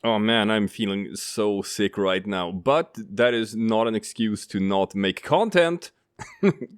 Oh man, I'm feeling so sick right now, but that is not an excuse to not make content.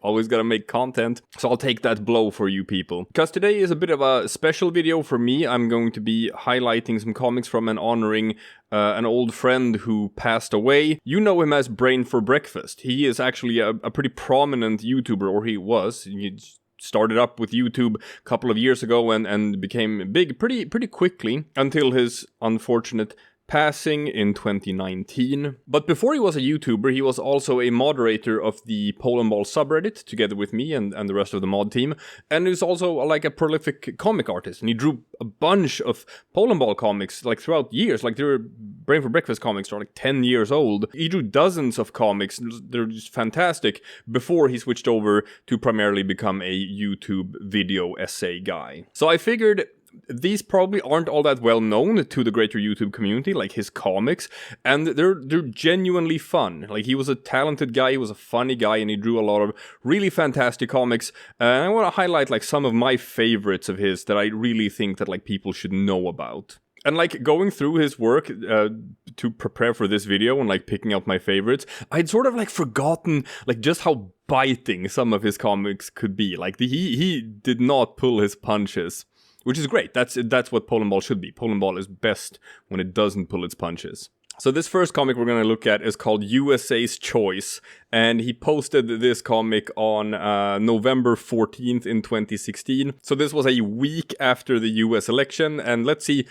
Always gotta make content. So I'll take that blow for you people. Because today is a bit of a special video for me. I'm going to be highlighting some comics from and honoring an old friend who passed away. You know him as Brain4breakfast. He is actually a pretty prominent YouTuber, or he was. He started up with YouTube a couple of years ago and became big pretty quickly until his unfortunate passing in 2019. But before he was a YouTuber, he was also a moderator of the Polandball subreddit, together with me and the rest of the mod team. And he was also like a prolific comic artist. And he drew a bunch of Polandball comics like throughout years. Like their Brain4breakfast comics are like 10 years old. He drew dozens of comics. They're just fantastic before he switched over to primarily become a YouTube video essay guy. So I figured these probably aren't all that well known to the greater YouTube community, like his comics, and they're genuinely fun. Like, he was a talented guy, he was a funny guy, and he drew a lot of really fantastic comics. And I want to highlight like some of my favorites of his that I really think that like people should know about. And like going through his work to prepare for this video and like picking out my favorites, I'd sort of like forgotten like just how biting some of his comics could be. Like he did not pull his punches. Which is great. That's what Polandball should be. Polandball is best when it doesn't pull its punches. So this first comic we're going to look at is called USA's Choice. And he posted this comic on November 14th in 2016. So this was a week after the US election. And let's see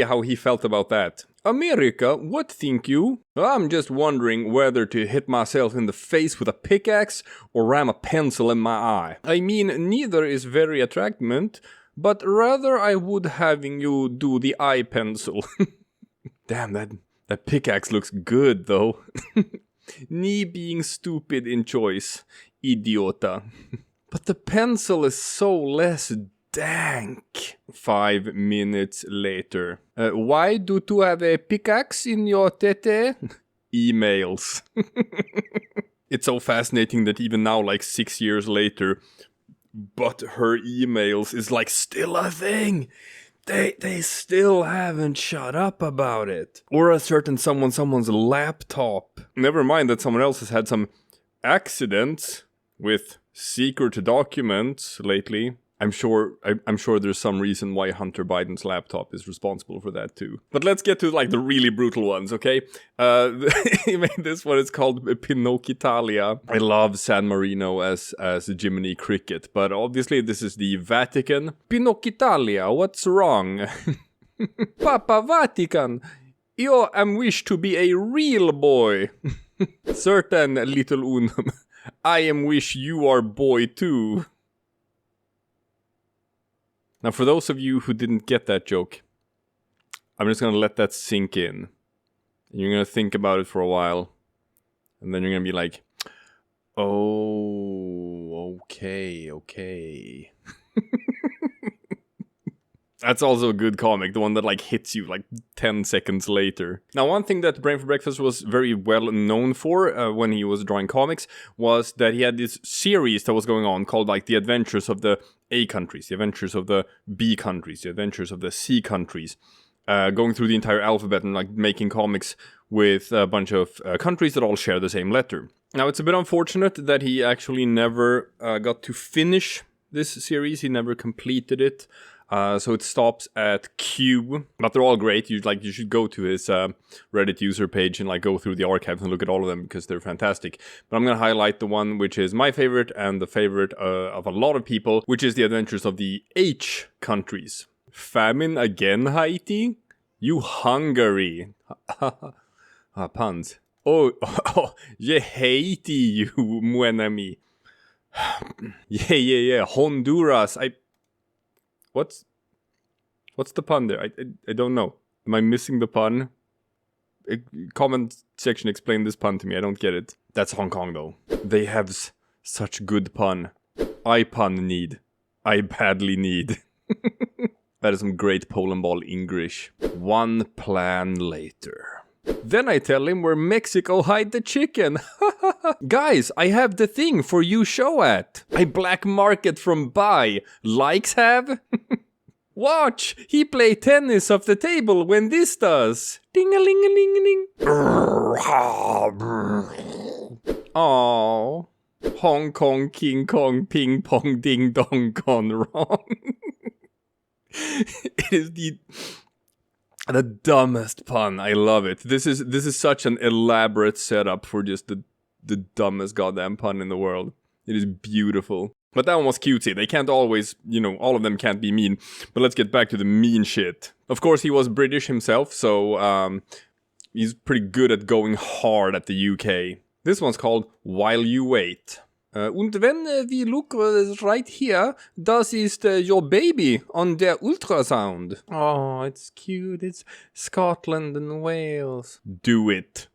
how he felt about that. America, what think you? I'm just wondering whether to hit myself in the face with a pickaxe or ram a pencil in my eye. I mean, neither is very attractive. But rather I would having you do the eye pencil. Damn, that pickaxe looks good though. Ni being stupid in choice, idiota. But the pencil is so less dank. 5 minutes later. Why do you have a pickaxe in your tete? Emails. It's so fascinating that even now, like 6 years later, but her emails is like still a thing. They still haven't shut up about it. Or a certain someone's laptop. Never mind that someone else has had some accidents with secret documents lately. I'm sure there's some reason why Hunter Biden's laptop is responsible for that too. But let's get to like the really brutal ones, okay? He made this one, it's called Pinocchitalia. I love San Marino as Jiminy Cricket, but obviously this is the Vatican. Pinocchitalia, what's wrong? Papa Vatican, you am wish to be a real boy. Certain little unum, I am wish you are boy too. Now, for those of you who didn't get that joke, I'm just going to let that sink in. You're going to think about it for a while. And then you're going to be like, oh, okay. That's also a good comic, the one that like hits you like 10 seconds later. Now, one thing that Brain4breakfast was very well known for when he was drawing comics was that he had this series that was going on called like The Adventures of the A countries, The Adventures of the B countries, The Adventures of the C countries, going through the entire alphabet and like making comics with a bunch of countries that all share the same letter. Now, it's a bit unfortunate that he actually never got to finish this series. He never completed it. So it stops at Q, but they're all great. You should go to his Reddit user page and like go through the archives and look at all of them because they're fantastic. But I'm gonna highlight the one which is my favorite and the favorite of a lot of people, which is The Adventures of the H countries. Famine again, Haiti? You Hungary? Puns. Oh, je Haiti, you mon ami. Yeah. Honduras. What's the pun there? I don't know. Am I missing the pun? Comment section, explain this pun to me. I don't get it. That's Hong Kong though. They have such good pun. I pun need. I badly need. That is some great Polandball English. One plan later. Then I tell him where Mexico hide the chicken. Guys, I have the thing for you show at. I black market from buy. Likes have? Watch, he play tennis off the table when this does. Ling-a-ling-a-ling-a-ling. Oh, Hong Kong, King Kong, ping pong, ding dong, gone wrong. It is the dumbest pun. I love it. This is such an elaborate setup for just the dumbest goddamn pun in the world. It is beautiful. But that one was cutesy. They can't always, all of them can't be mean. But let's get back to the mean shit. Of course, he was British himself, so he's pretty good at going hard at the UK. This one's called While You Wait. Und wenn we look right here, das ist your baby on der ultrasound. Oh, it's cute. It's Scotland and Wales. Do it.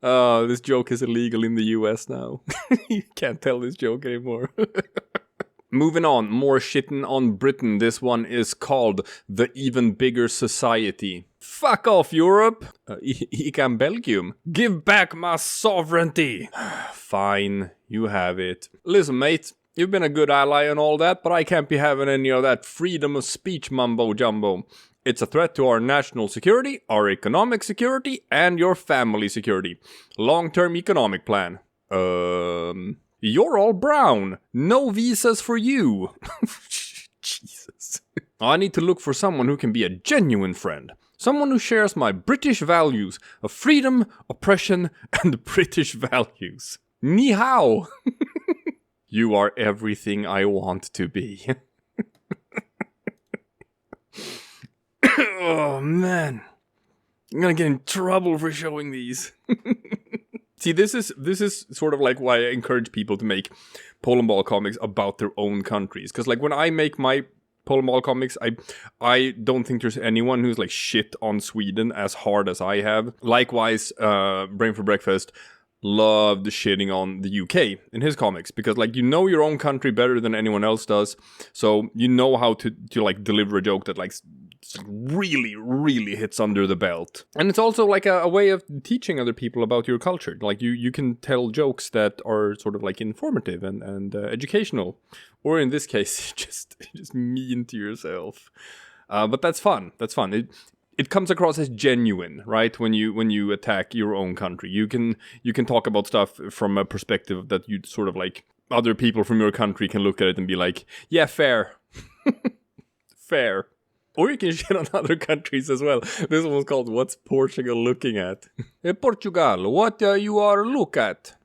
Oh, this joke is illegal in the US now. You can't tell this joke anymore. Moving on, more shitting on Britain. This one is called The Even Bigger Society. Fuck off, Europe! Ich am Belgium. Give back my sovereignty! Fine, you have it. Listen, mate, you've been a good ally and all that, but I can't be having any of that freedom of speech mumbo-jumbo. It's a threat to our national security, our economic security, and your family security. Long-term economic plan. You're all brown. No visas for you. Jesus. I need to look for someone who can be a genuine friend. Someone who shares my British values of freedom, oppression, and British values. Ni hao. You are everything I want to be. Oh, man. I'm gonna get in trouble for showing these. See, this is sort of like why I encourage people to make Polandball comics about their own countries. Because, like, when I make my Polandball comics, I don't think there's anyone who's, like, shit on Sweden as hard as I have. Likewise, Brain4breakfast loved shitting on the UK in his comics. Because, like, you know your own country better than anyone else does. So you know how to like, deliver a joke that, like, really, really hits under the belt. And it's also like a way of teaching other people about your culture. Like you can tell jokes that are sort of like informative and educational. Or in this case, just mean to yourself. But that's fun. That's fun. It comes across as genuine, right? When you attack your own country. You can talk about stuff from a perspective that you sort of like other people from your country can look at it and be like, yeah, fair. Fair. Or you can shit on other countries as well. This one's called What's Portugal Looking At? Portugal, what you are look at?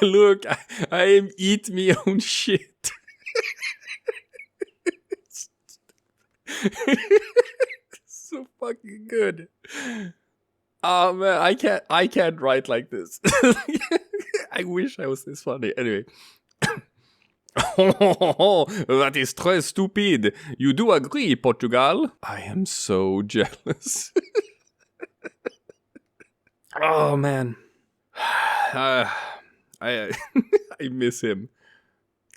Look, I am eat me own shit. So fucking good. Oh man, I can't write like this. I wish I was this funny. Anyway. Oh, that is très stupid. You do agree, Portugal? I am so jealous. Oh, man. I miss him.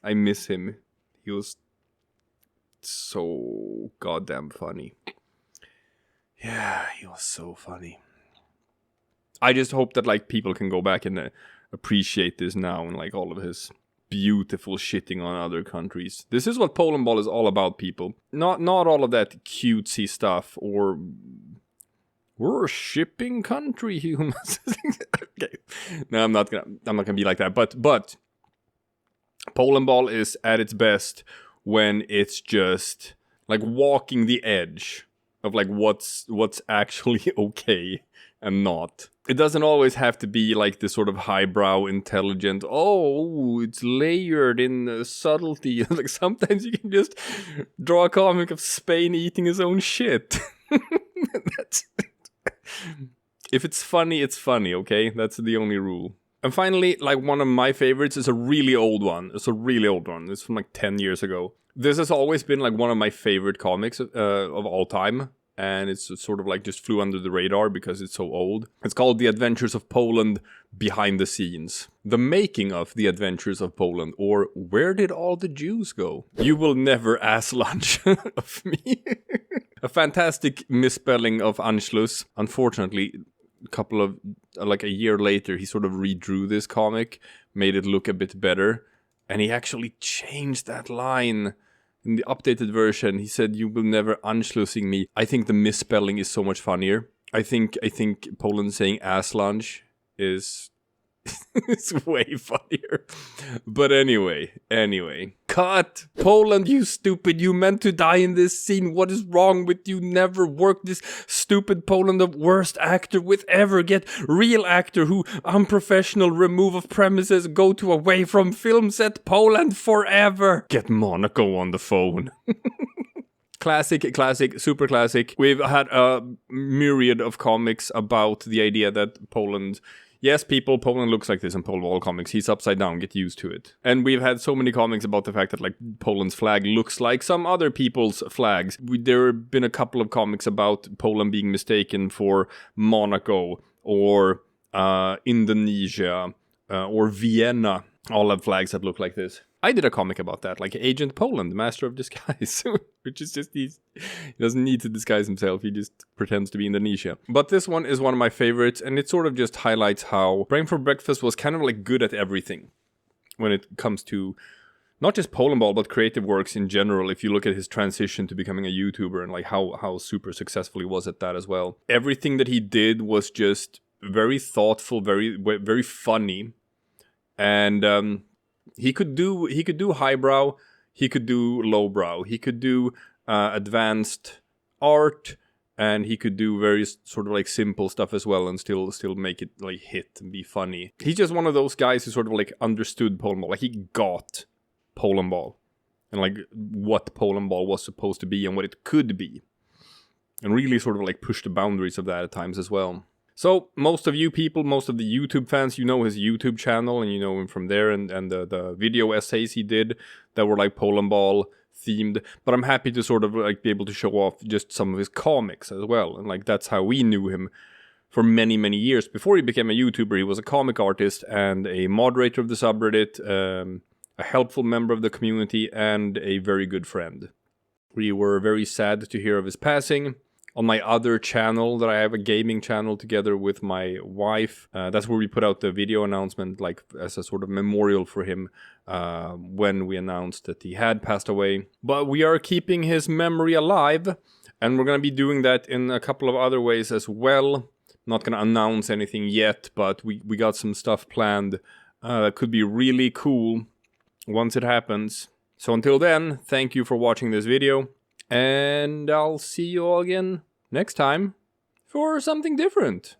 I miss him. He was so goddamn funny. Yeah, he was so funny. I just hope that, like, people can go back and appreciate this now and, like, all of his beautiful shitting on other countries. This is what Polandball is all about, people. Not all of that cutesy stuff or we're a shipping country, humans. Okay. No, I'm not gonna be like that. But Polandball is at its best when it's just like walking the edge of like what's actually okay and not. It doesn't always have to be like this sort of highbrow, intelligent, oh, it's layered in subtlety. Like sometimes you can just draw a comic of Spain eating his own shit. That's if it's funny, it's funny, okay? That's the only rule. And finally, like one of my favorites is a really old one. It's a really old one. It's from like 10 years ago. This has always been like one of my favorite comics of all time. And it's sort of like just flew under the radar because it's so old. It's called The Adventures of Poland Behind the Scenes. The Making of The Adventures of Poland, or Where Did All the Jews Go? You will never ask lunch of me. A fantastic misspelling of Anschluss. Unfortunately, a year later, he sort of redrew this comic, made it look a bit better. And he actually changed that line. In the updated version, he said, "You will never Anschlussing me." I think the misspelling is so much funnier. I think Poland saying ass lunch is it's way funnier. But anyway. Cut! Poland, you stupid, you meant to die in this scene. What is wrong with you? Never work this stupid Poland, the worst actor with ever. Get real actor who unprofessional, remove of premises, go to away from film set, Poland forever. Get Monaco on the phone. Classic, super classic. We've had a myriad of comics about the idea that Poland... Yes, people, Poland looks like this in Polandball comics. He's upside down, get used to it. And we've had so many comics about the fact that, like, Poland's flag looks like some other people's flags. There have been a couple of comics about Poland being mistaken for Monaco, or Indonesia, or Vienna. All have flags that look like this. I did a comic about that, like Agent Poland, Master of Disguise, which is just, he doesn't need to disguise himself, he just pretends to be Indonesia. But this one is one of my favorites, and it sort of just highlights how Brain4breakfast was kind of like good at everything when it comes to not just Polandball, but creative works in general. If you look at his transition to becoming a YouTuber and like how super successful he was at that as well. Everything that he did was just very thoughtful, very funny, and he could do highbrow, he could do lowbrow, he could do advanced art, and he could do very sort of like simple stuff as well, and still make it like hit and be funny. He's just one of those guys who sort of like understood Polandball, like he got Polandball, and like what Polandball was supposed to be and what it could be, and really sort of like pushed the boundaries of that at times as well. So, most of you people, most of the YouTube fans, you know his YouTube channel, and you know him from there, and the video essays he did that were like Polandball themed. But I'm happy to sort of like be able to show off just some of his comics as well, and like that's how we knew him for many, many years. Before he became a YouTuber, he was a comic artist and a moderator of the subreddit, a helpful member of the community, and a very good friend. We were very sad to hear of his passing. On my other channel that I have, a gaming channel together with my wife, that's where we put out the video announcement, like as a sort of memorial for him when we announced that he had passed away. But we are keeping his memory alive, and we're going to be doing that in a couple of other ways as well. Not going to announce anything yet, but we got some stuff planned that could be really cool once it happens. So until then, thank you for watching this video. And I'll see you all again next time for something different.